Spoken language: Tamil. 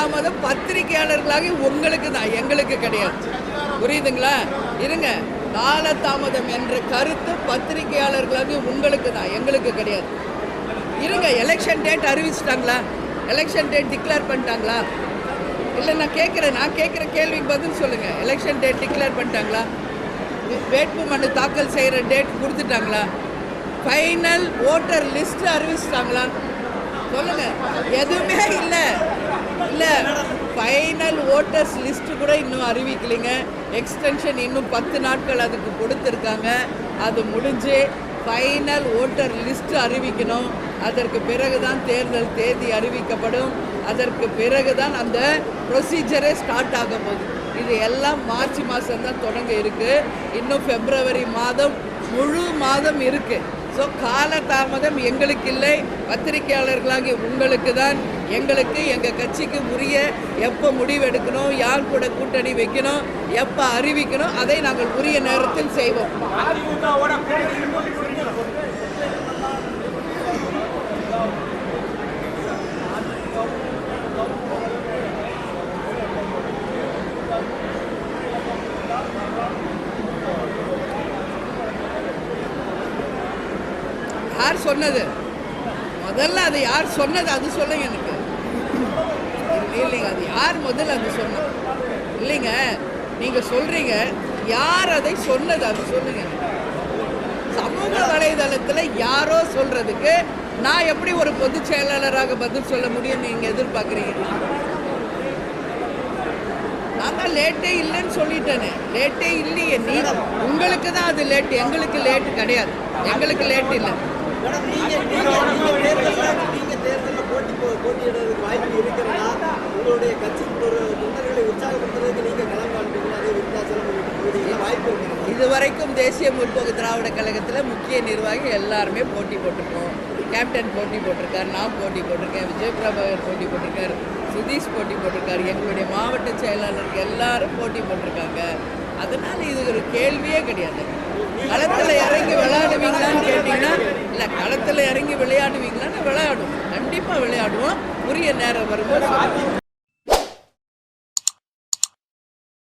காலதாமதம் பத்திரிகையாளர்களாக உங்களுக்கு தான், எங்களுக்கு கிடையாது. புரியுதுங்களா? இருங்க, காலதாமதம் என்ற கருத்து பத்திரிகையாளர்களாக உங்களுக்கு தான், எங்களுக்கு கிடையாது. இருங்க, எலெக்ஷன் டேட் அறிவிச்சிட்டாங்களா? எலெக்ஷன் டேட் டிக்ளேர் பண்ணிட்டாங்களா? இல்லை, நான் கேட்குற கேள்விக்கு பதில் சொல்லுங்கள். எலெக்ஷன் டேட் டிக்ளேர் பண்ணிட்டாங்களா? வேட்பு மனு தாக்கல் செய்கிற டேட் கொடுத்துட்டாங்களா? ஃபைனல் ஓட்டர் லிஸ்ட் அறிவிச்சிட்டாங்களா? சொல்லுங்கள். எதுவுமே இல்லை. ஃபைனல் ஓட்டர்ஸ் லிஸ்ட்டு கூட இன்னும் அறிவிக்கலைங்க. எக்ஸ்டென்ஷன் இன்னும் 10 நாட்கள் அதுக்கு கொடுத்துருக்காங்க. அது முடிஞ்சு ஃபைனல் ஓட்டர் லிஸ்ட்டு அறிவிக்கணும். அதற்கு பிறகு தான் தேர்தல் தேதி அறிவிக்கப்படும். அதற்கு பிறகு தான் அந்த ப்ரொசீஜரே ஸ்டார்ட் ஆக போகுது. இது எல்லாம் மார்ச் மாதம் தான் தொடங்க இருக்குது. இன்னும் பிப்ரவரி மாதம் முழு மாதம் இருக்குது. ஸோ காலதாமதம் எங்களுக்கு இல்லை, பத்திரிகையாளர்களாகி உங்களுக்கு தான். எங்களுக்கு எங்கள் கட்சிக்கு உரிய எப்போ முடிவெடுக்கணும், யார் கூட கூட்டணி வைக்கணும், எப்போ அறிவிக்கணும், அதை நாங்கள் உரிய நேரத்தில் செய்வோம். யார் சொன்னது? முதல்ல அது யார் சொன்னது அது சொல்லுங்க எனக்கு. இல்லைங்க, அது யார் முதல்ல அது சொன்னது? இல்லைங்க, நீங்கள் சொல்கிறீங்க, யார் அதை சொன்னது அது சொல்லுங்க. சமூக வலைதளத்தில் யாரோ சொல்கிறதுக்கு நான் எப்படி ஒரு பொதுச் செயலாளராக பதில் சொல்ல முடியும்னு நீங்கள் எதிர்பார்க்குறீங்க? நான் தான் லேட்டே இல்லைன்னு சொல்லிட்டேனே. லேட்டே இல்லையே. உங்களுக்கு தான் அது லேட்டு, எங்களுக்கு லேட்டு கிடையாது. எங்களுக்கு லேட்டு இல்லை. இதுவரைக்கும் தேசிய முற்போக்கு திராவிட கழகத்தில் முக்கிய நிர்வாகி எல்லாருமே போட்டி போட்டிருக்கோம். கேப்டன் போட்டி போட்டிருக்கார், நான் போட்டி போட்டிருக்கேன், விஜய் பிரபாகர் போட்டி போட்டிருக்கார், சுதீஷ் போட்டி போட்டிருக்கார், எங்களுடைய மாவட்ட செயலாளர்கள் எல்லாரும் போட்டி போட்டிருக்காங்க. அதனால் இது ஒரு கேள்வியே கிடையாது. களத்தில் இறங்கி விளையாடுவீங்களான்னு கேட்டிங்கன்னா, இல்லை, களத்தில் இறங்கி விளையாடுவீங்களான்னு விளையாடுவோம், கண்டிப்பாக விளையாடுவோம். உரிய நேரம் வரும்போது